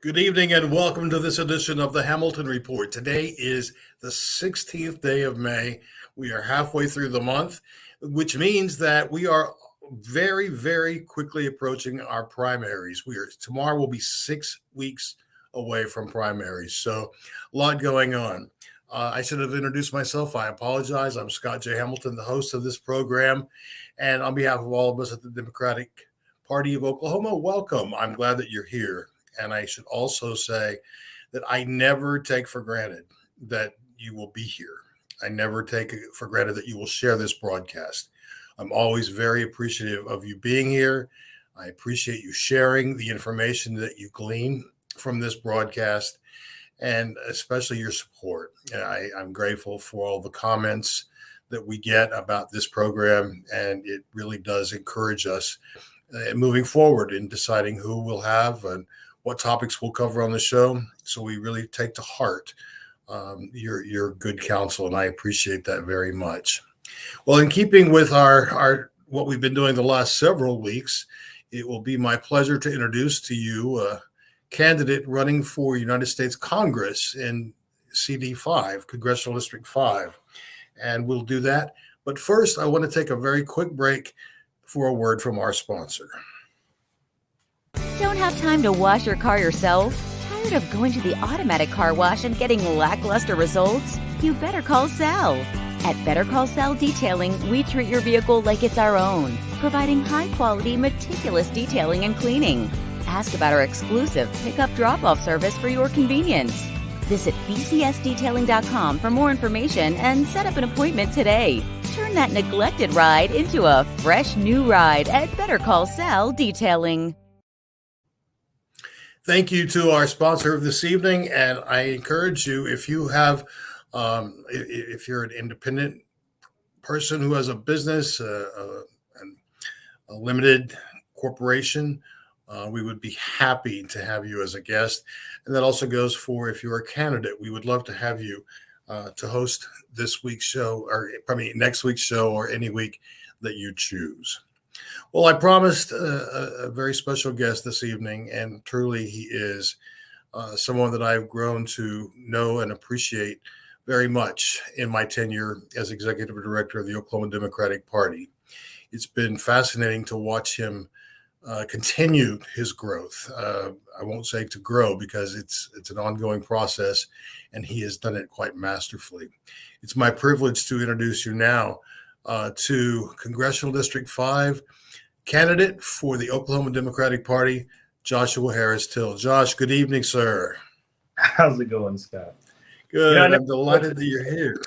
Good evening and welcome to this edition of the Hamilton Report. Today is the 16th day of May. We are halfway through the month, which means that we are very, very quickly approaching our primaries. Tomorrow will be 6 weeks away from primaries, so a lot going on. I should have introduced myself. I apologize. I'm Scott J. Hamilton, the host of this program, and on behalf of all of us at the Democratic Party of Oklahoma, welcome. I'm glad that you're here. And I should also say that I never take for granted that you will be here. I never take it for granted that you will share this broadcast. I'm always very appreciative of you being here. I appreciate you sharing the information that you glean from this broadcast, and especially your support. I'm grateful for all the comments that we get about this program, and it really does encourage us moving forward in deciding who we'll have and what topics we'll cover on the show. So we really take to heart your good counsel, and I appreciate that very much. Well, in keeping with our what we've been doing the last several weeks, it will be my pleasure to introduce to you a candidate running for United States Congress in CD5, Congressional District 5. And we'll do that. But first, I want to take a very quick break for a word from our sponsor. Don't have time to wash your car yourself? Tired of going to the automatic car wash and getting lackluster results? You better call Sal. At Better Call Sal Detailing, we treat your vehicle like it's our own, providing high-quality, meticulous detailing and cleaning. Ask about our exclusive pickup drop-off service for your convenience. Visit bcsdetailing.com for more information and set up an appointment today. Turn that neglected ride into a fresh new ride at Better Call Sal Detailing. Thank you to our sponsor of this evening, and I encourage you, if you have, if you're an independent person who has a business, a limited corporation, we would be happy to have you as a guest. And that also goes for if you're a candidate. We would love to have you to host this week's show, or probably next week's show, or any week that you choose. Well, I promised a very special guest this evening, and truly he is someone that I've grown to know and appreciate very much in my tenure as executive director of the Oklahoma Democratic Party. It's been fascinating to watch him continue his growth. I won't say to grow, because it's an ongoing process, and he has done it quite masterfully. It's my privilege to introduce you now to Congressional District 5 candidate for the Oklahoma Democratic Party, Joshua Harris Till. Josh, good evening, sir. How's it going, Scott? Good. I'm delighted that you're here.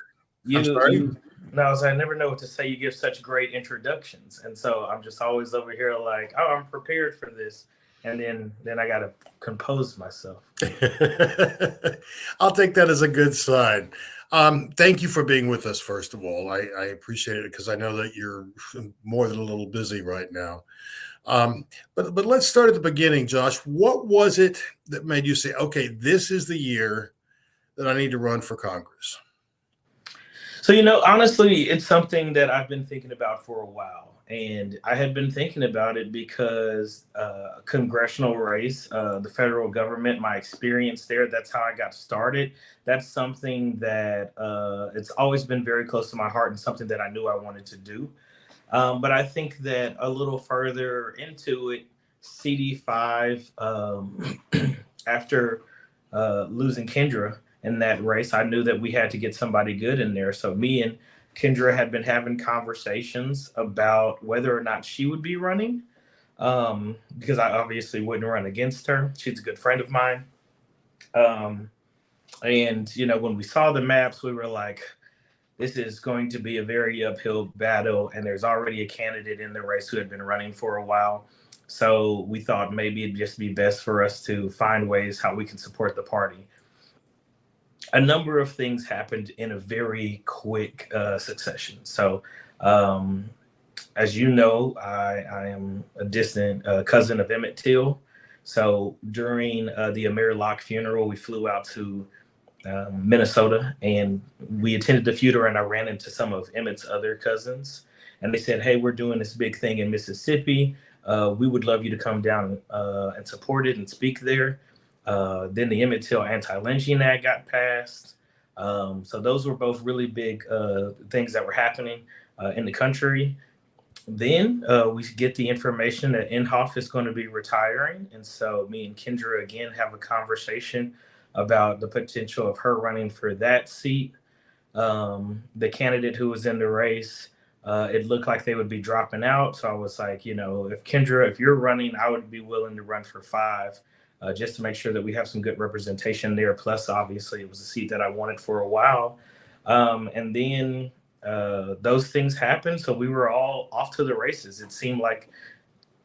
I never know what to say. You give such great introductions, and so I'm just always over here like, oh, I'm prepared for this, and then I got to compose myself. I'll take that as a good sign. Thank you for being with us, first of all. I appreciate it, because I know that you're more than a little busy right now. But let's start at the beginning, Josh. What was it that made you say, okay, this is the year that I need to run for Congress? So, honestly, it's something that I've been thinking about for a while. And I had been thinking about it because congressional race, the federal government, my experience there, that's how I got started. That's something that it's always been very close to my heart, and something that I knew I wanted to do. But I think that a little further into it, CD5, after losing Kendra in that race, I knew that we had to get somebody good in there. So me and Kendra had been having conversations about whether or not she would be running, because I obviously wouldn't run against her. She's a good friend of mine. And, when we saw the maps, we were like, this is going to be a very uphill battle. And there's already a candidate in the race who had been running for a while. So we thought maybe it'd just be best for us to find ways how we can support the party. A number of things happened in a very quick succession. So, as you know, I am a distant cousin of Emmett Till. So during the Amir Locke funeral, we flew out to Minnesota, and we attended the funeral, and I ran into some of Emmett's other cousins, and they said, hey, we're doing this big thing in Mississippi. We would love you to come down and support it and speak there. Then the Emmett Till Anti-Lynching Act got passed. So those were both really big things that were happening in the country. Then we get the information that Inhofe is going to be retiring. And so me and Kendra again have a conversation about the potential of her running for that seat. The candidate who was in the race, it looked like they would be dropping out. So I was like, if Kendra, if you're running, I would be willing to run for 5, just to make sure that we have some good representation there. Plus, obviously, it was a seat that I wanted for a while. And then those things happened. So we were all off to the races. It seemed like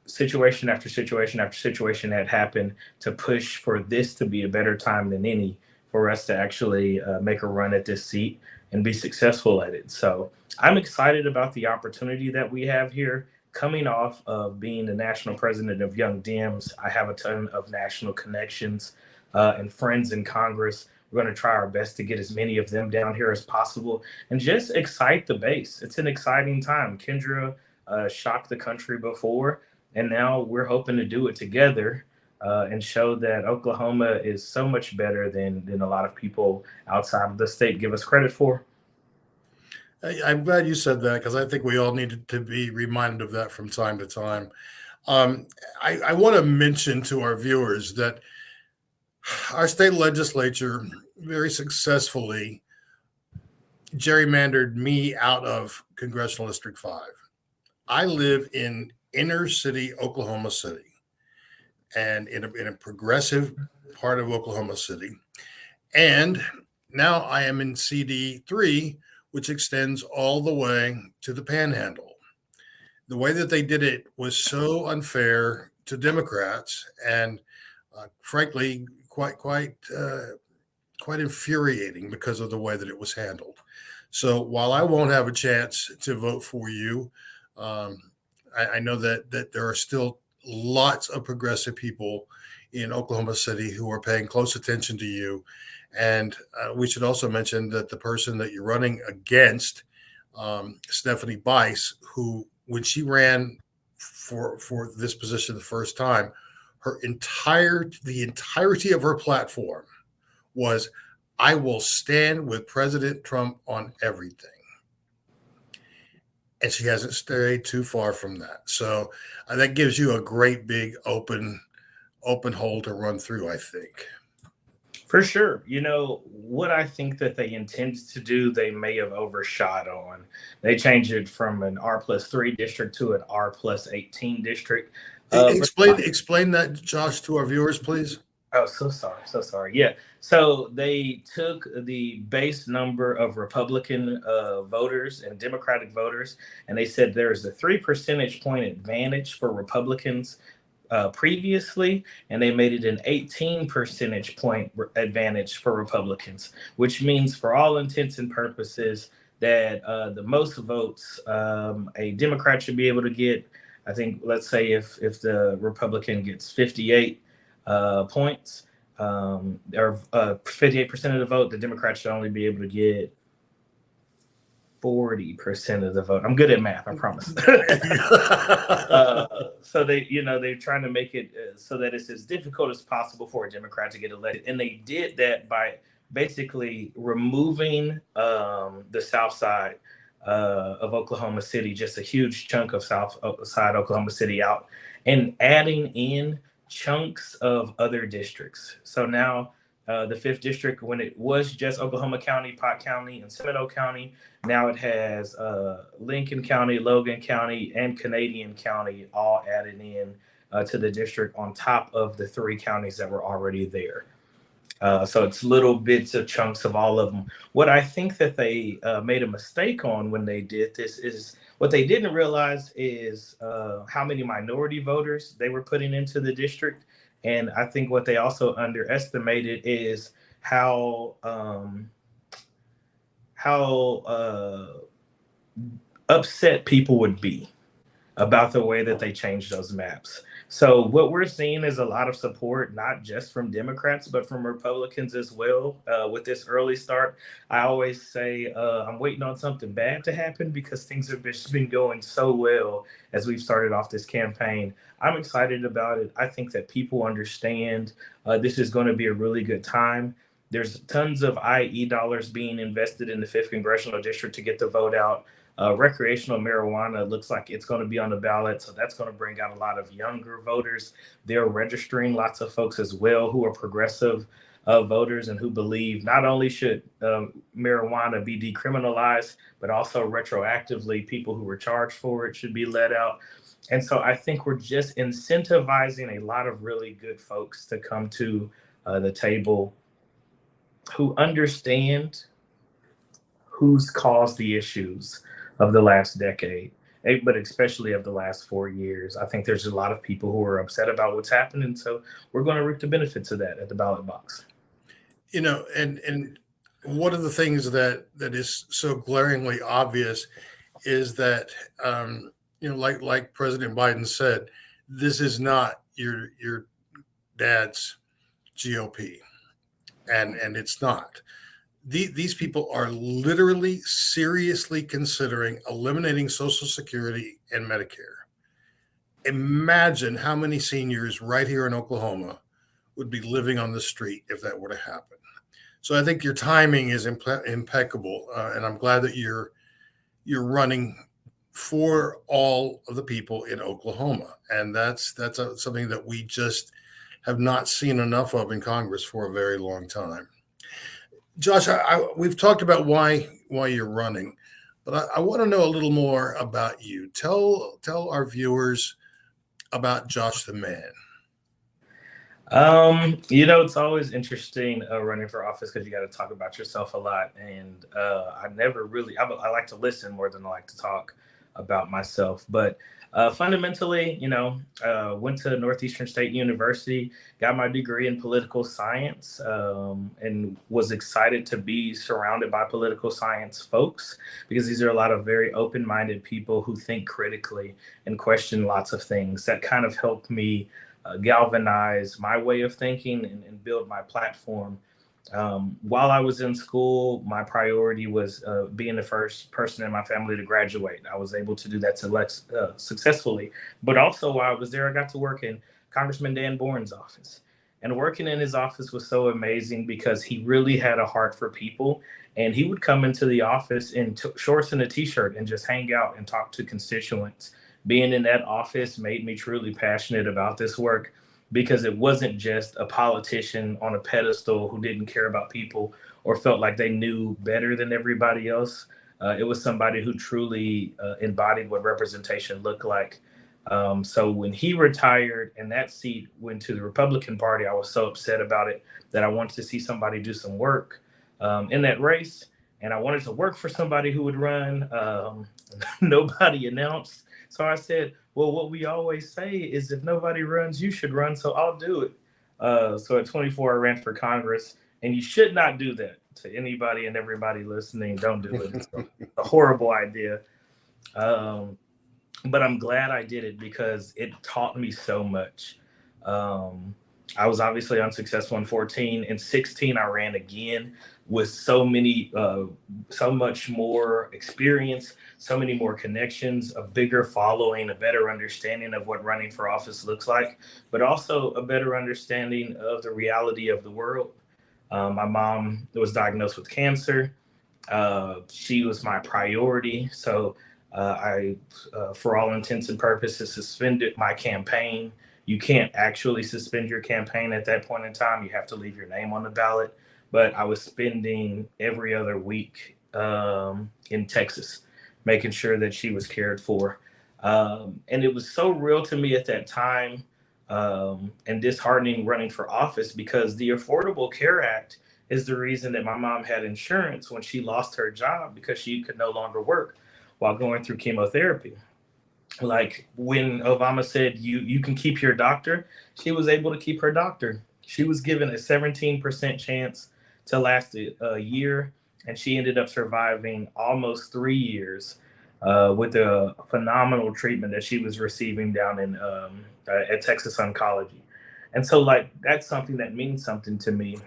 situation after situation after situation had happened to push for this to be a better time than any for us to actually make a run at this seat and be successful at it. So I'm excited about the opportunity that we have here. Coming off of being the national president of Young Dems, I have a ton of national connections and friends in Congress. We're going to try our best to get as many of them down here as possible and just excite the base. It's an exciting time. Kendra shocked the country before, and now we're hoping to do it together and show that Oklahoma is so much better than a lot of people outside of the state give us credit for. I'm glad you said that, because I think we all needed to be reminded of that from time to time. I want to mention to our viewers that our state legislature very successfully gerrymandered me out of Congressional District 5. I live in inner city Oklahoma City, and in a progressive part of Oklahoma City. And now I am in CD3, which extends all the way to the Panhandle. The way that they did it was so unfair to Democrats, and frankly, quite infuriating because of the way that it was handled. So while I won't have a chance to vote for you, I know that there are still lots of progressive people in Oklahoma City who are paying close attention to you. And we should also mention that the person that you're running against, Stephanie Bice, who, when she ran for this position the first time, the entirety of her platform was, "I will stand with President Trump on everything." And she hasn't strayed too far from that. So that gives you a great big open hole to run through, I think. For sure. What I think that they intended to do, they may have overshot on. They changed it from an R+3 district to an R+18 district. Explain that, Josh, to our viewers, please. Oh, so sorry. Yeah. So they took the base number of Republican voters and Democratic voters, and they said there's a 3 percentage point advantage for Republicans previously, and they made it an 18 percentage point advantage for Republicans, which means for all intents and purposes that the most votes a Democrat should be able to get. I think, let's say if the Republican gets 58 points, or 58% of the vote, the Democrats should only be able to get 40% of the vote. I'm good at math, I promise. So they're trying to make it so that it's as difficult as possible for a Democrat to get elected. And they did that by basically removing the South Side of Oklahoma City, just a huge chunk of South Side Oklahoma City out, and adding in chunks of other districts. So now the 5th district, when it was just Oklahoma County, Pot County, and Seminole County, now it has Lincoln County, Logan County, and Canadian County all added in to the district on top of the 3 counties that were already there. So it's little bits of chunks of all of them. What I think that they made a mistake on when they did this is, what they didn't realize is how many minority voters they were putting into the district. And I think what they also underestimated is how upset people would be about the way that they changed those maps. So what we're seeing is a lot of support, not just from Democrats, but from Republicans as well. With this early start, I always say I'm waiting on something bad to happen because things have just been going so well as we've started off this campaign. I'm excited about it. I think that people understand this is going to be a really good time. There's tons of IE dollars being invested in the 5th Congressional District to get the vote out. Recreational marijuana looks like it's going to be on the ballot. So that's going to bring out a lot of younger voters. They're registering lots of folks as well who are progressive voters and who believe not only should marijuana be decriminalized, but also retroactively people who were charged for it should be let out. And so I think we're just incentivizing a lot of really good folks to come to the table who understand who's caused the issues of the last decade, but especially of the last 4 years. I think there's a lot of people who are upset about what's happened. And so we're going to reap the benefits of that at the ballot box. And one of the things that is so glaringly obvious is that, like President Biden said, this is not your dad's GOP, and it's not. These people are literally seriously considering eliminating Social Security and Medicare. Imagine how many seniors right here in Oklahoma would be living on the street if that were to happen. So I think your timing is impeccable, and I'm glad that you're running for all of the people in Oklahoma, and that's something that we just have not seen enough of in Congress for a very long time. Josh, we've talked about why you're running, but I want to know a little more about you. Tell our viewers about Josh the man. It's always interesting running for office because you got to talk about yourself a lot, and I like to listen more than I like to talk about myself. But fundamentally, went to Northeastern State University, got my degree in political science, and was excited to be surrounded by political science folks because these are a lot of very open-minded people who think critically and question lots of things. That kind of helped me galvanize my way of thinking and build my platform. While I was in school, my priority was being the first person in my family to graduate. I was able to do that successfully. But also while I was there, I got to work in Congressman Dan Bourne's office. And working in his office was so amazing because he really had a heart for people. And he would come into the office in shorts and a t-shirt and just hang out and talk to constituents. Being in that office made me truly passionate about this work because it wasn't just a politician on a pedestal who didn't care about people or felt like they knew better than everybody else. It was somebody who truly embodied what representation looked like. So when he retired and that seat went to the Republican Party, I was so upset about it that I wanted to see somebody do some work in that race. And I wanted to work for somebody who would run. Nobody announced. So I said, well, what we always say is if nobody runs, you should run. So I'll do it. So at 24, I ran for Congress. And you should not do that to anybody and everybody listening. Don't do it. It's a horrible idea. But I'm glad I did it because it taught me so much. I was obviously unsuccessful in 14. In 16, I ran again with so much more experience, so many more connections, a bigger following, a better understanding of what running for office looks like, but also a better understanding of the reality of the world. My mom was diagnosed with cancer. She was my priority. So I, for all intents and purposes, suspended my campaign. You can't actually suspend your campaign at that point in time. You have to leave your name on the ballot. But I was spending every other week in Texas, making sure that she was cared for. And it was so real to me at that time and disheartening running for office because the Affordable Care Act is the reason that my mom had insurance when she lost her job because she could no longer work while going through chemotherapy. Like when Obama said you can keep your doctor, she was able to keep her doctor. She was given a 17% chance to last a year, and she ended up surviving almost 3 years. with the phenomenal treatment that she was receiving down in at Texas Oncology. And so, like, that's something that means something to me.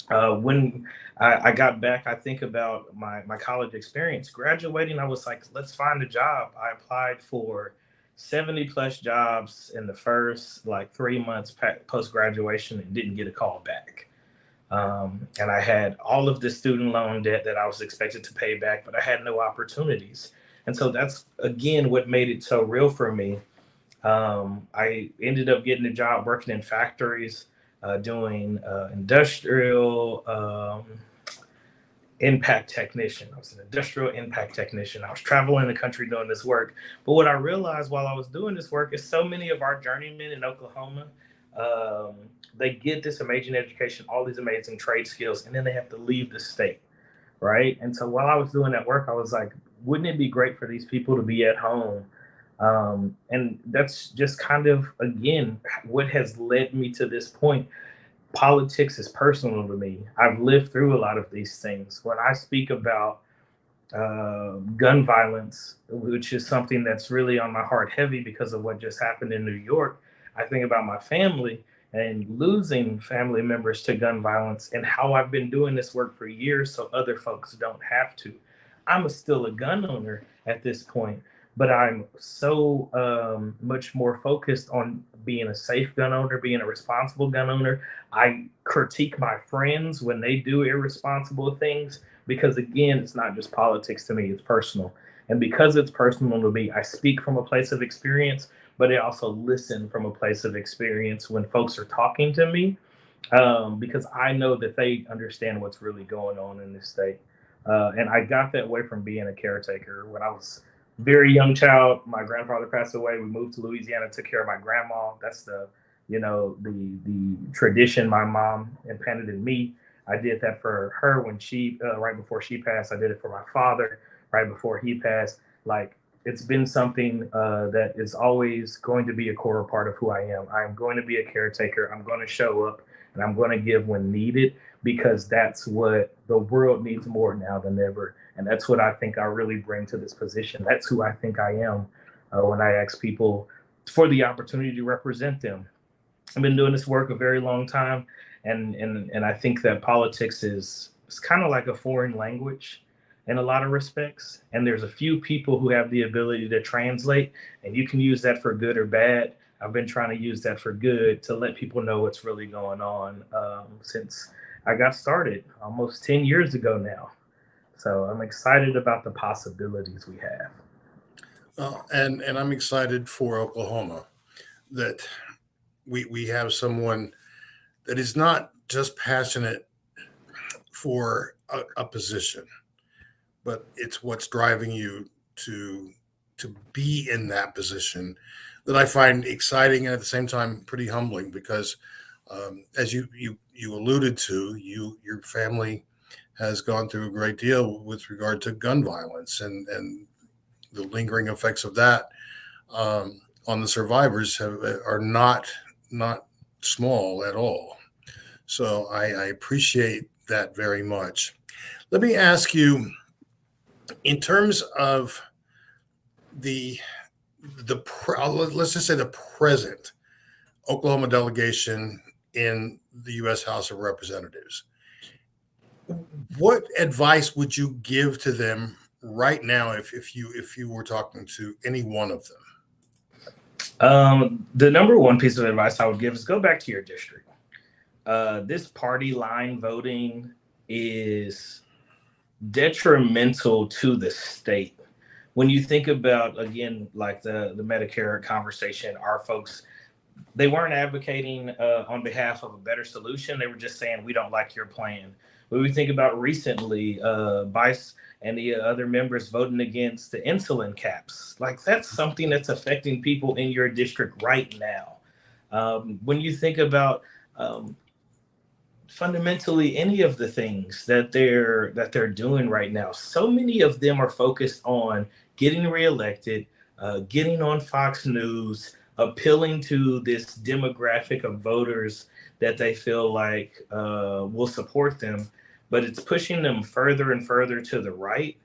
When I got back, I think about my college experience. Graduating, I was like, let's find a job. I applied for 70 plus jobs in the first like 3 months post graduation and didn't get a call back. And I had all of the student loan debt that I was expected to pay back, but I had no opportunities. And so that's again what made it so real for me. I ended up getting a job working in factories, doing industrial impact technician. I was an industrial impact technician. I was traveling the country doing this work. But what I realized while I was doing this work is so many of our journeymen in Oklahoma, um, they get this amazing education, all these amazing trade skills, and then they have to leave the state, right? And so while I was doing that work, I was like, wouldn't it be great for these people to be at home? And that's just kind of, again, what has led me to this point. Politics is personal to me. I've lived through a lot of these things. When I speak about gun violence, which is something that's really on my heart heavy because of what just happened in New York, I think about my family and losing family members to gun violence and how I've been doing this work for years so other folks don't have to. Still a gun owner at this point, but I'm so much more focused on being a safe gun owner, being a responsible gun owner. I critique my friends when they do irresponsible things because, again, it's not just politics to me, it's personal. And because it's personal to me, I speak from a place of experience, but I also listen from a place of experience when folks are talking to me, because I know that they understand what's really going on in this state. And I got that way from being a caretaker. When I was a very young child, my grandfather passed away. We moved to Louisiana, took care of my grandma. That's the tradition my mom implanted in me. I did that for her when she right before she passed. I did it for my father right before he passed. Like, it's been something that is always going to be a core part of who I am. I'm going to be a caretaker. I'm going to show up and I'm going to give when needed because that's what the world needs more now than ever. And that's what I think I really bring to this position. That's who I think I am when I ask people for the opportunity to represent them. I've been doing this work a very long time, and I think that politics is kind of like a foreign language in a lot of respects. And there's a few people who have the ability to translate, and you can use that for good or bad. I've been trying to use that for good to let people know what's really going on since I got started almost 10 years ago now. So I'm excited about the possibilities we have. And I'm excited for Oklahoma that we have someone that is not just passionate for a position, but it's what's driving you to be in that position that I find exciting and at the same time pretty humbling because as you alluded to, your family has gone through a great deal with regard to gun violence and the lingering effects of that on the survivors are not small at all. So I appreciate that very much. Let me ask you, in terms of the let's just say the present Oklahoma delegation in the U.S. House of Representatives, what advice would you give to them right now if you were talking to any one of them? The number one piece of advice I would give is go back to your district. This party line voting is detrimental to the state. When you think about, again, like the Medicare conversation, our folks, they weren't advocating on behalf of a better solution. They were just saying, we don't like your plan. When we think about recently, Vice and the other members voting against the insulin caps, like that's something that's affecting people in your district right now. When you think about fundamentally any of the things that they're doing right now, so many of them are focused on getting reelected, getting on Fox News, appealing to this demographic of voters that they feel like will support them, but it's pushing them further and further to the right.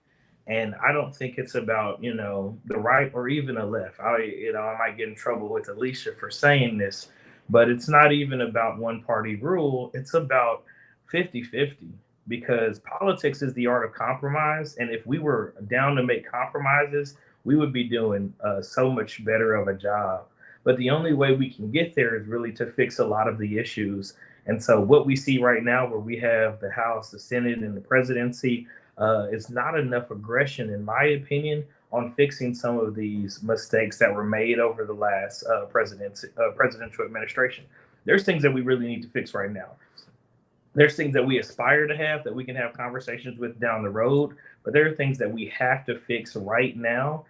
And I don't think it's about, the right or even the left. I might get in trouble with Alicia for saying this, but it's not even about one party rule. It's about 50-50, because politics is the art of compromise. And if we were down to make compromises, we would be doing so much better of a job. But the only way we can get there is really to fix a lot of the issues. And so what we see right now, where we have the House, the Senate, and the presidency, is not enough aggression, in my opinion, on fixing some of these mistakes that were made over the last presidential administration. There's things that we really need to fix right now. There's things that we aspire to have that we can have conversations with down the road, but there are things that we have to fix right now,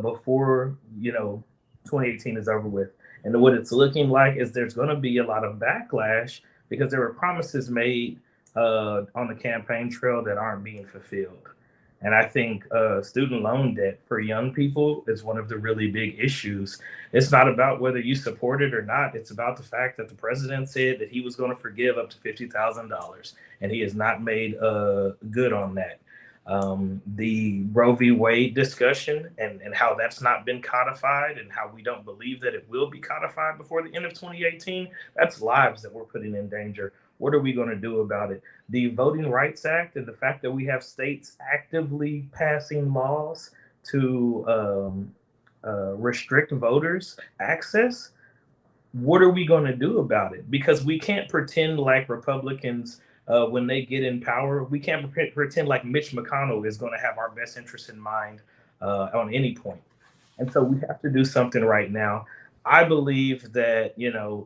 before 2018 is over with. And what it's looking like is there's going to be a lot of backlash, because there were promises made on the campaign trail that aren't being fulfilled. And I think student loan debt for young people is one of the really big issues. It's not about whether you support it or not. It's about the fact that the president said that he was going to forgive up to $50,000, and he has not made good on that. The Roe v. Wade discussion, and how that's not been codified, and how we don't believe that it will be codified before the end of 2018, that's lives that we're putting in danger. What are we going to do about it? The Voting Rights Act, and the fact that we have states actively passing laws to restrict voters' access. What are we going to do about it? Because we can't pretend like Republicans, when they get in power, we can't pretend like Mitch McConnell is going to have our best interests in mind on any point. And so we have to do something right now. I believe that,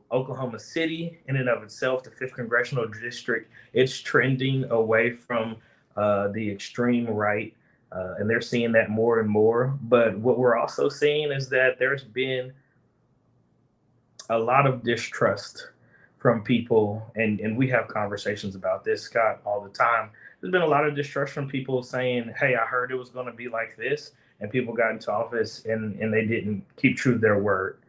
Oklahoma City, in and of itself, the 5th Congressional District, it's trending away from the extreme right, and they're seeing that more and more. But what we're also seeing is that there's been a lot of distrust from people, and we have conversations about this, Scott, all the time. There's been a lot of distrust from people saying, hey, I heard it was going to be like this, and people got into office and they didn't keep true to their word.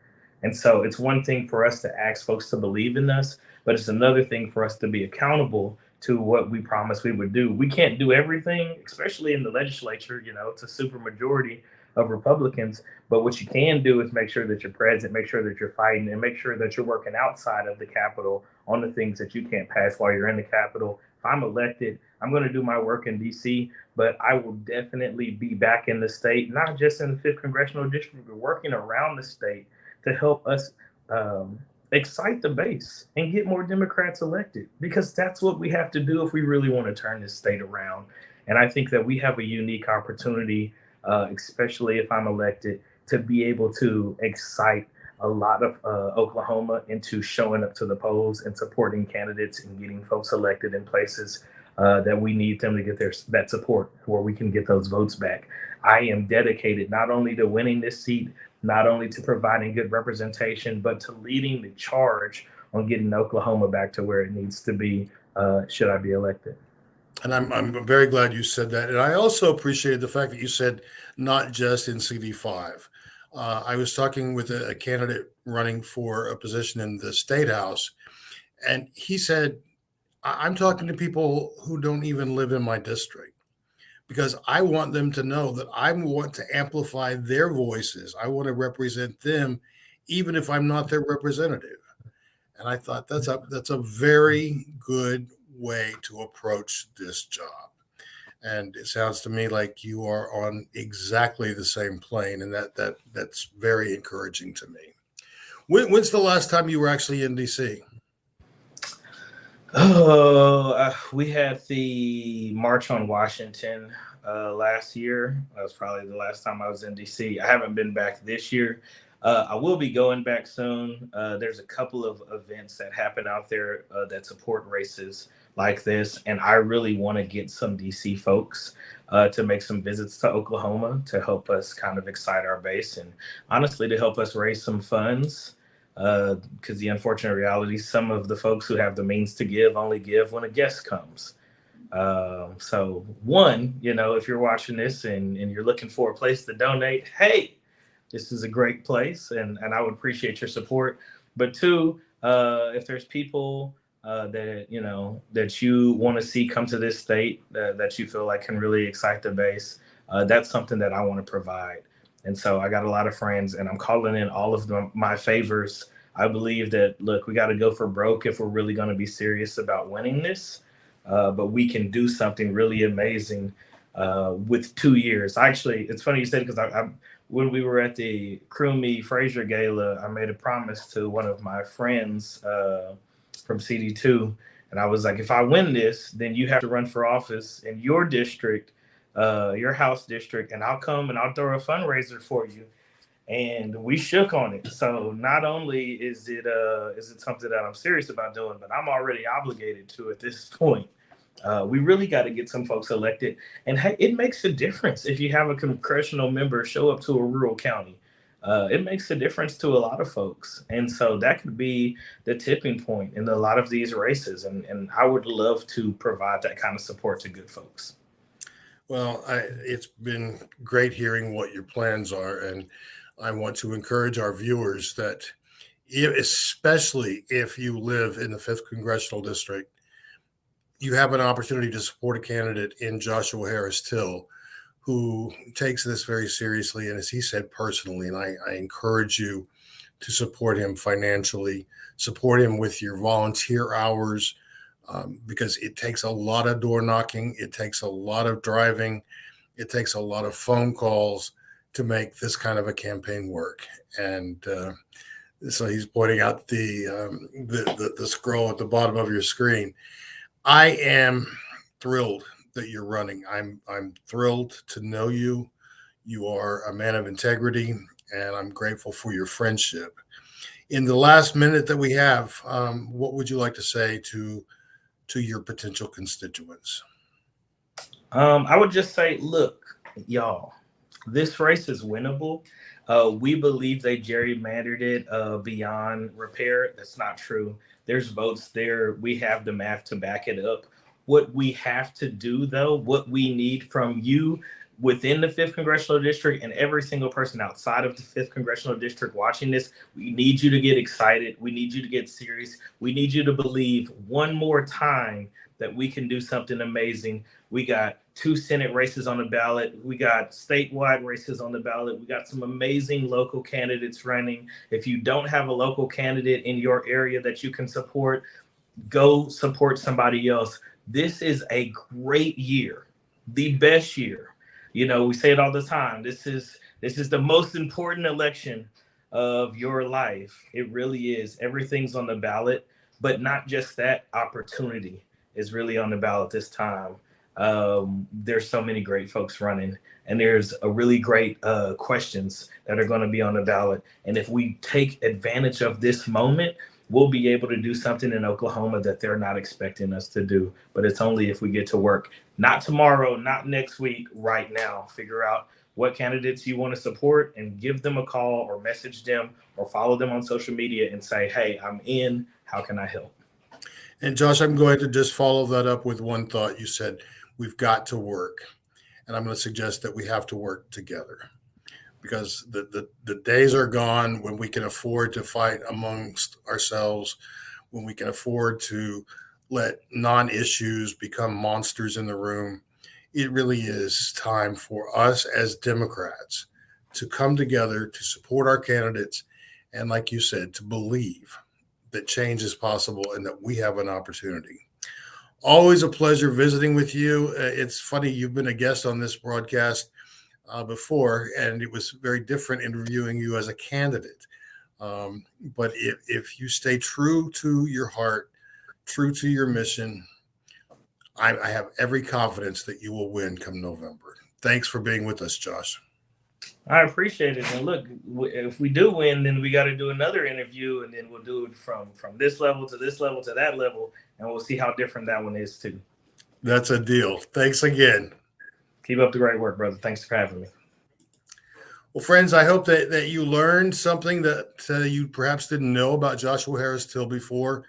And so it's one thing for us to ask folks to believe in us, but it's another thing for us to be accountable to what we promised we would do. We can't do everything, especially in the legislature. It's a super majority of Republicans. But what you can do is make sure that you're present, make sure that you're fighting, and make sure that you're working outside of the Capitol on the things that you can't pass while you're in the Capitol. If I'm elected, I'm going to do my work in D.C., but I will definitely be back in the state, not just in the 5th Congressional District, but working around the state to help us excite the base and get more Democrats elected, because that's what we have to do if we really want to turn this state around. And I think that we have a unique opportunity, especially if I'm elected, to be able to excite a lot of Oklahoma into showing up to the polls and supporting candidates and getting folks elected in places that we need them to get that support, where we can get those votes back. I am dedicated not only to winning this seat, not only to providing good representation, but to leading the charge on getting Oklahoma back to where it needs to be, should I be elected. And I'm very glad you said that. And I also appreciated the fact that you said not just in CD5. I was talking with a candidate running for a position in the State House, and he said, I'm talking to people who don't even live in my district, because I want them to know that I want to amplify their voices. I want to represent them, even if I'm not their representative. And I thought that's a very good way to approach this job. And it sounds to me like you are on exactly the same plane, and that's very encouraging to me. When's the last time you were actually in DC? We had the March on Washington last year. That was probably the last time I was in DC. I haven't been back this year. I will be going back soon. There's a couple of events that happen out there that support races like this, and I really want to get some DC folks to make some visits to Oklahoma to help us kind of excite our base, and honestly to help us raise some funds. Because the unfortunate reality, some of the folks who have the means to give only give when a guest comes. So one, if you're watching this and you're looking for a place to donate, hey, this is a great place, and I would appreciate your support. But two, if there's people that you want to see come to this state that you feel like can really excite the base, That's something that I want to provide. And so I got a lot of friends, and I'm calling in all of my favors. I believe that, look, we got to go for broke if we're really going to be serious about winning this. But we can do something really amazing with 2 years. Actually, it's funny you said it, because when we were at the Crew Me Frazier Gala, I made a promise to one of my friends from CD2. And I was like, if I win this, then you have to run for office in your district, your house district, and I'll come and I'll throw a fundraiser for you. And we shook on it. So not only is it something that I'm serious about doing, but I'm already obligated to at this point. We really got to get some folks elected, and hey, it makes a difference if you have a congressional member show up to a rural county. It makes a difference to a lot of folks, and so that could be the tipping point in a lot of these races. And I would love to provide that kind of support to good folks. Well, it's been great hearing what your plans are, and I want to encourage our viewers that, especially if you live in the 5th Congressional District, you have an opportunity to support a candidate in Joshua Harris Till, who takes this very seriously, and as he said, personally. And I encourage you to support him financially, support him with your volunteer hours, because it takes a lot of door knocking, it takes a lot of driving, it takes a lot of phone calls to make this kind of a campaign work. And so he's pointing out the scroll at the bottom of your screen. I am thrilled that you're running. I'm thrilled to know you. You are a man of integrity, and I'm grateful for your friendship. In the last minute that we have, what would you like to say to your potential constituents? I would just say, look, y'all, this race is winnable. We believe they gerrymandered it beyond repair. That's not true. There's votes there. We have the math to back it up. What we have to do, though, what we need from you within the 5th Congressional District and every single person outside of the 5th Congressional District watching this, we need you to get excited. We need you to get serious. We need you to believe one more time that we can do something amazing. We got 2 Senate races on the ballot. We got statewide races on the ballot. We got some amazing local candidates running. If you don't have a local candidate in your area that you can support, go support somebody else. This is a great year, the best year. You know, we say it all the time. This is the most important election of your life. It really is. Everything's on the ballot, but not just that. Opportunity is really on the ballot this time. There's so many great folks running, and there's a really great questions that are going to be on the ballot. And if we take advantage of this moment, we'll be able to do something in Oklahoma that they're not expecting us to do. But it's only if we get to work, not tomorrow, not next week, right now. Figure out what candidates you want to support and give them a call or message them or follow them on social media and say, hey, I'm in. How can I help? And Josh, I'm going to just follow that up with one thought. You said, we've got to work. And I'm going to suggest that we have to work together, because the days are gone when we can afford to fight amongst ourselves, when we can afford to let non-issues become monsters in the room. It really is time for us as Democrats to come together, to support our candidates, and like you said, to believe that change is possible and that we have an opportunity. Always a pleasure visiting with you. It's funny, you've been a guest on this broadcast before, and it was very different interviewing you as a candidate. But if you stay true to your heart, true to your mission, I have every confidence that you will win come November. Thanks for being with us, Josh. I appreciate it. And look, if we do win, then we got to do another interview, and then we'll do it from this level to this level to that level, and we'll see how different that one is too. That's a deal. Thanks again. Keep up the great work, brother. Thanks for having me. Well, friends, I hope that you learned something that you perhaps didn't know about Joshua Harris Till before.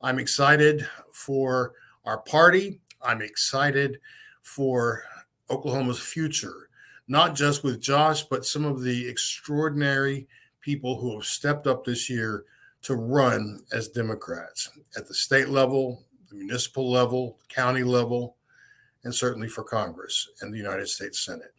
I'm excited for our party. I'm excited for Oklahoma's future, not just with Josh, but some of the extraordinary people who have stepped up this year to run as Democrats at the state level, the municipal level, county level, and certainly for Congress and the United States Senate.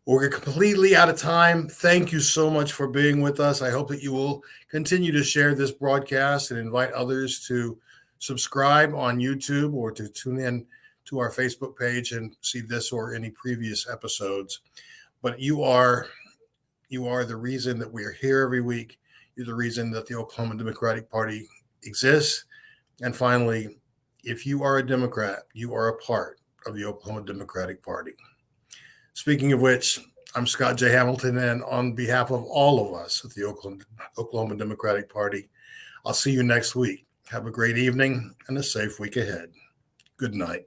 We're completely out of time. Thank you so much for being with us. I hope that you will continue to share this broadcast and invite others to subscribe on YouTube or to tune in to our Facebook page and see this or any previous episodes. But you are the reason that we are here every week. You're the reason that the Oklahoma Democratic Party exists. And finally, if you are a Democrat, you are a part of the Oklahoma Democratic Party. Speaking of which, I'm Scott J. Hamilton, and on behalf of all of us at the Oklahoma Democratic Party, I'll see you next week. Have a great evening and a safe week ahead. Good night.